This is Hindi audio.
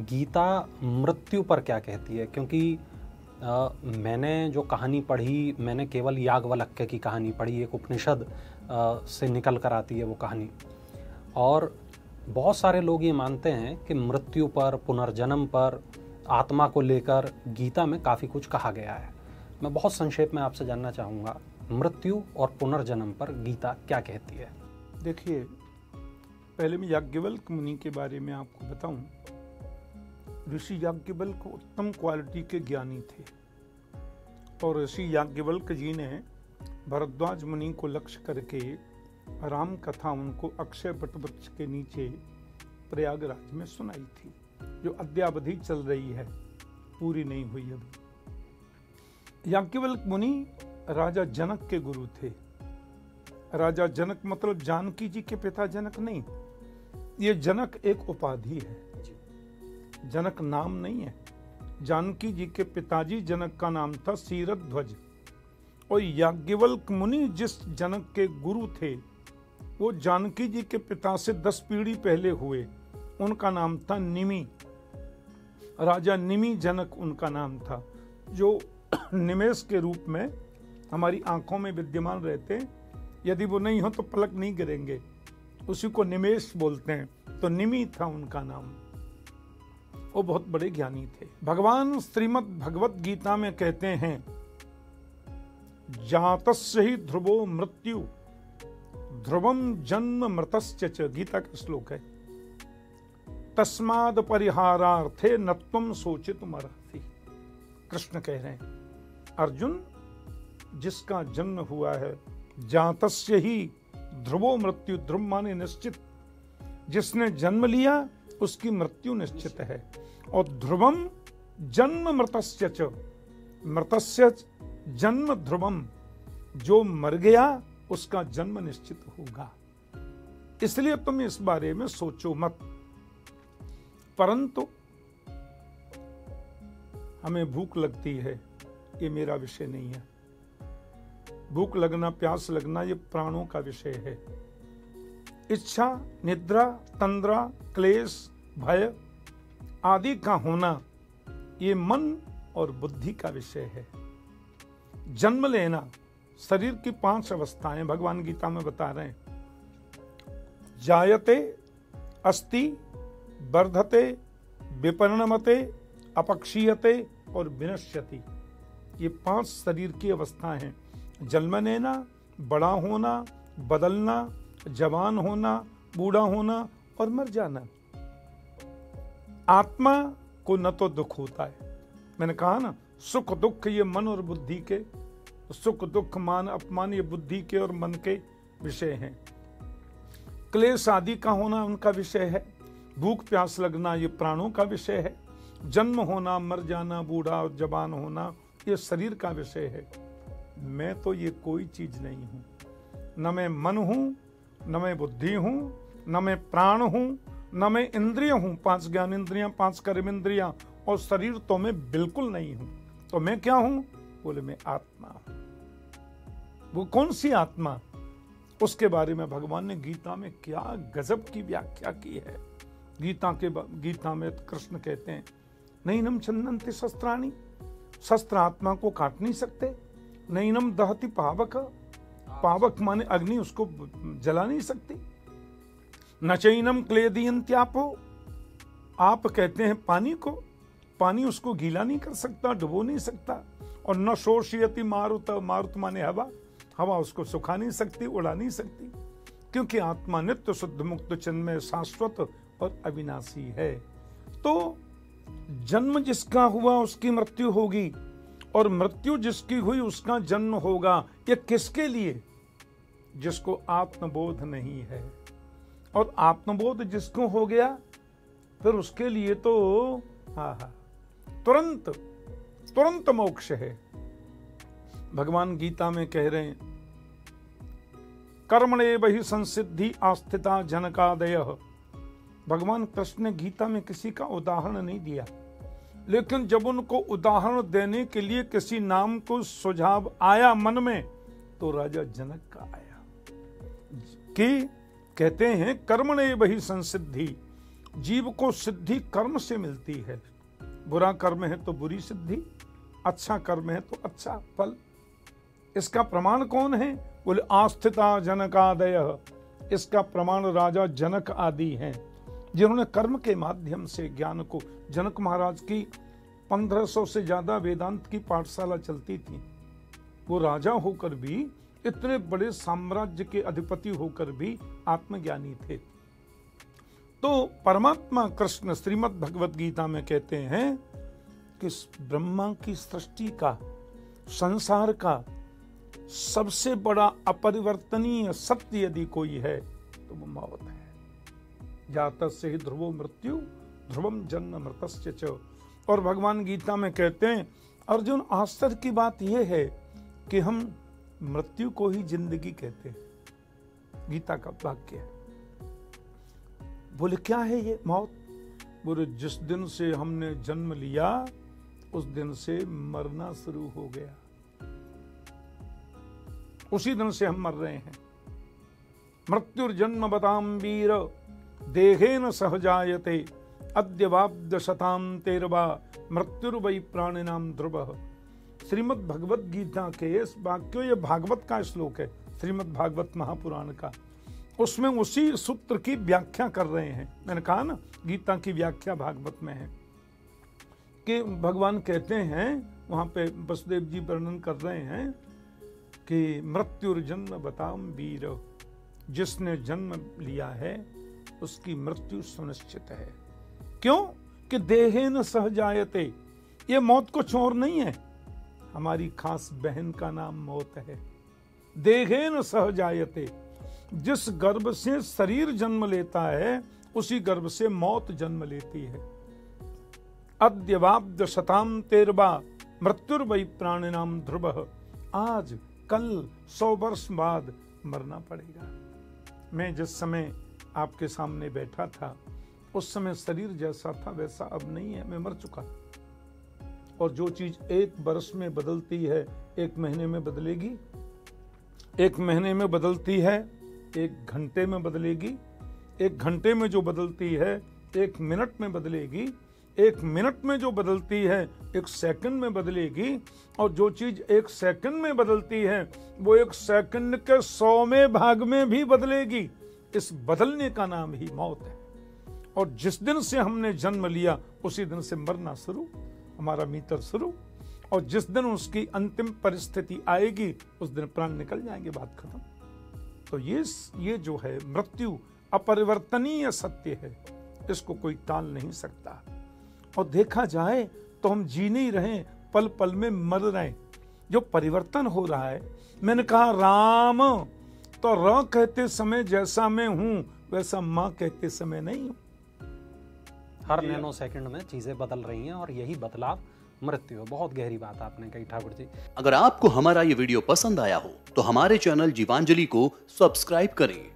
गीता मृत्यु पर क्या कहती है? क्योंकि मैंने जो कहानी पढ़ी, मैंने केवल याज्ञवल्क्य की कहानी पढ़ी, एक उपनिषद से निकल कर आती है वो कहानी। और बहुत सारे लोग ये मानते हैं कि मृत्यु पर, पुनर्जन्म पर, आत्मा को लेकर गीता में काफ़ी कुछ कहा गया है। मैं बहुत संक्षेप में आपसे जानना चाहूँगा, मृत्यु और पुनर्जन्म पर गीता क्या कहती है? देखिए, पहले मैं याज्ञवल्क्य मुनि के बारे में आपको बताऊं। ऋषि याज्ञवल्क्य उत्तम क्वालिटी के ज्ञानी थे और ऋषि याज्ञवल्क्य जी ने भरद्वाज मुनि को लक्ष्य करके राम कथा उनको अक्षय वट वृक्ष के नीचे प्रयागराज में सुनाई थी, जो अद्यावधि चल रही है, पूरी नहीं हुई अभी। याज्ञवल्क्य मुनि राजा जनक के गुरु थे। राजा जनक मतलब जानकी जी के पिता जनक नहीं, ये जनक एक उपाधि है, जनक नाम नहीं है। जानकी जी के पिताजी जनक का नाम था सीरध्वज, और याज्ञवल्क्य मुनि जिस जनक के गुरु थे वो जानकी जी के पिता से 10 पीढ़ी पहले हुए, उनका नाम था निमि। राजा निमि जनक उनका नाम था, जो निमेष के रूप में हमारी आंखों में विद्यमान रहते हैं। यदि वो नहीं हो तो पलक नहीं गिरेंगे, उसी को निमेष बोलते हैं। तो निमि था उनका नाम। वो बहुत बड़े ज्ञानी थे। भगवान श्रीमद् भगवत गीता में कहते हैं, जातस्य ही ध्रुवो मृत्यु ध्रुवम जन्म मृतस्य च। गीता का श्लोक है। तस्माद परिहारार्थे नत्वम सोचितुम अर्हसि। कृष्ण कह रहे हैं, अर्जुन, जिसका जन्म हुआ है, जातस्य ही ध्रुवो मृत्यु, ध्रुव माने निश्चित, जिसने जन्म लिया उसकी मृत्यु निश्चित है। और ध्रुवम जन्म मृतस्य च, मृतस्य जन्म ध्रुवम, जो मर गया उसका जन्म निश्चित होगा। इसलिए तुम इस बारे में सोचो मत। परंतु हमें भूख लगती है, ये मेरा विषय नहीं है। भूख लगना, प्यास लगना, ये प्राणों का विषय है। इच्छा, निद्रा, तंद्रा, क्लेश, भय आदि का होना, ये मन और बुद्धि का विषय है। जन्म लेना, शरीर की 5 अवस्थाएं भगवान गीता में बता रहे हैं। जायते, अस्ति, वर्धते, विपरिणमते, अपक्षीयते और विनश्यति। ये 5 शरीर की अवस्थाएं हैं। जन्म लेना, बड़ा होना, बदलना, जवान होना, बूढ़ा होना और मर जाना। आत्मा को न तो दुख होता है, मैंने कहा ना, सुख दुख ये मन और बुद्धि के, सुख दुख मान अपमान ये बुद्धि के और मन के विषय हैं। क्लेश आदि का होना उनका विषय है। भूख प्यास लगना ये प्राणों का विषय है। जन्म होना, मर जाना, बूढ़ा और जवान होना ये शरीर का विषय है। मैं तो ये कोई चीज नहीं हूं। न मैं मन हूं, न मैं बुद्धि हूं, न मैं प्राण हूं, न मैं इंद्रिय हूं। 5 ज्ञान इंद्रियां, 5 कर्म इंद्रियां, और शरीर तो मैं बिल्कुल नहीं हूं। तो मैं क्या हूं? बोले, मैं आत्मा हूं। वो कौन सी आत्मा? उसके बारे में भगवान ने गीता में क्या गजब की व्याख्या की है। गीता में कृष्ण कहते हैं, नैनम छन्दन्ति शस्त्राणि, शस्त्र आत्मा को काट नहीं सकते। नैनम दहति पावक, पावक माने अग्नि, उसको जला नहीं सकती। न चैनम क्लेदयन्त्यापो, आप कहते हैं पानी को, पानी उसको गीला नहीं कर सकता, डुबो नहीं सकता। और न शोषयति मारुत, मारुत माने हवा, हवा उसको सुखा नहीं सकती, उड़ा नहीं सकती। क्योंकि आत्मा नित्य शुद्ध मुक्त चिन्मय शाश्वत और अविनाशी है। तो जन्म जिसका हुआ उसकी मृत्यु होगी, और मृत्यु जिसकी हुई उसका जन्म होगा। ये किसके लिए? जिसको आत्मबोध नहीं है। और आत्मबोध जिसको हो गया, फिर उसके लिए तो तुरंत तुरंत मोक्ष है। भगवान गीता में कह रहे हैं, कर्मणेव हि संसिद्धि आस्थिता जनकादयः। भगवान कृष्ण ने गीता में किसी का उदाहरण नहीं दिया, लेकिन जब उनको उदाहरण देने के लिए किसी नाम को सुझाव आया मन में, तो राजा जनक का आया कि कहते हैं कर्मणेव हि संसिद्धि, जीव को सिद्धि कर्म से मिलती है। बुरा कर्म है तो बुरी सिद्धि, अच्छा कर्म है तो अच्छा फल। इसका प्रमाण कौन है? बोले आस्थिता जनकादय। इसका प्रमाण राजा जनक आदि हैं, जिन्होंने कर्म के माध्यम से ज्ञान को, जनक महाराज की 1500 से ज्यादा वेदांत की पाठशाला चलती थी। वो राजा होकर भी, इतने बड़े साम्राज्य के अधिपति होकर भी आत्मज्ञानी थे। तो परमात्मा कृष्ण श्रीमद् भगवत गीता में कहते हैं कि ब्रह्मा की सृष्टि का, संसार का सबसे बड़ा अपरिवर्तनीय सत्य यदि कोई है तो वो मौत है। जातस्य हि ध्रुवो मृत्यु ध्रुवम जन्म मृतस्य च। और भगवान गीता में कहते हैं, अर्जुन आश्चर्य की बात यह है कि हम मृत्यु को ही जिंदगी कहते हैं। गीता का वाक्य है। बोले क्या है ये मौत? बोले जिस दिन से हमने जन्म लिया उस दिन से मरना शुरू हो गया, उसी दिन से हम मर रहे हैं। मृत्युर्जन्म बताम वीर देहेन सहजायते अद्यवाब्द शताम तेरवा मृत्युर्वै प्राणिनाम ध्रुवः। श्रीमद् भगवत गीता के इस वाक्य, ये भागवत का श्लोक है, श्रीमद् भागवत महापुराण का। उसमें उसी सूत्र की व्याख्या कर रहे हैं। मैंने कहा ना, गीता की व्याख्या भागवत में है कि भगवान कहते हैं, वहां पे वसुदेव जी वर्णन कर रहे हैं कि मृत्युर्जन्म बताम वीर, जिसने जन्म लिया है उसकी मृत्यु सुनिश्चित है। क्यों? कि देहेन सहजायते, ये मौत कुछ और नहीं है, हमारी खास बहन का नाम मौत है। देहेन सहजायते, जिस गर्भ से शरीर जन्म लेता है उसी गर्भ से मौत जन्म लेती है। अद्यवाब्द शताम तेरवा मृत्युर्वै प्राणिनाम ध्रुवः। आज कल 100 वर्ष बाद मरना पड़ेगा। मैं जिस समय आपके सामने बैठा था उस समय शरीर जैसा था वैसा अब नहीं है, मैं मर चुका। और जो चीज 1 वर्ष में बदलती है 1 महीने में बदलेगी, 1 महीने में बदलती है 1 घंटे में बदलेगी, 1 घंटे में जो बदलती है 1 मिनट में बदलेगी, 1 मिनट में जो बदलती है 1 सेकंड में बदलेगी, और जो चीज 1 सेकंड में बदलती है वो 1 सेकंड के 100वें भाग में भी बदलेगी। इस बदलने का नाम ही मौत है। और जिस दिन से हमने जन्म लिया उसी दिन से मरना शुरू, हमारा मीटर शुरू। और जिस दिन उसकी अंतिम परिस्थिति आएगी उस दिन प्राण निकल जाएंगे, बात खत्म। तो ये जो है मृत्यु अपरिवर्तनीय सत्य है, इसको कोई टाल नहीं सकता। और देखा जाए तो हम जी नहीं रहे, पल पल में मर रहे। जो परिवर्तन हो रहा है, मैंने कहा राम, तो र कहते समय जैसा मैं हूं वैसा मां कहते समय नहीं हूं। हर नैनो सेकंड में चीजें बदल रही हैं और यही बदलाव मृत्यु है। बहुत गहरी बात आपने कही ठाकुर जी। अगर आपको हमारा ये वीडियो पसंद आया हो तो हमारे चैनल जीवांजलि को सब्सक्राइब करें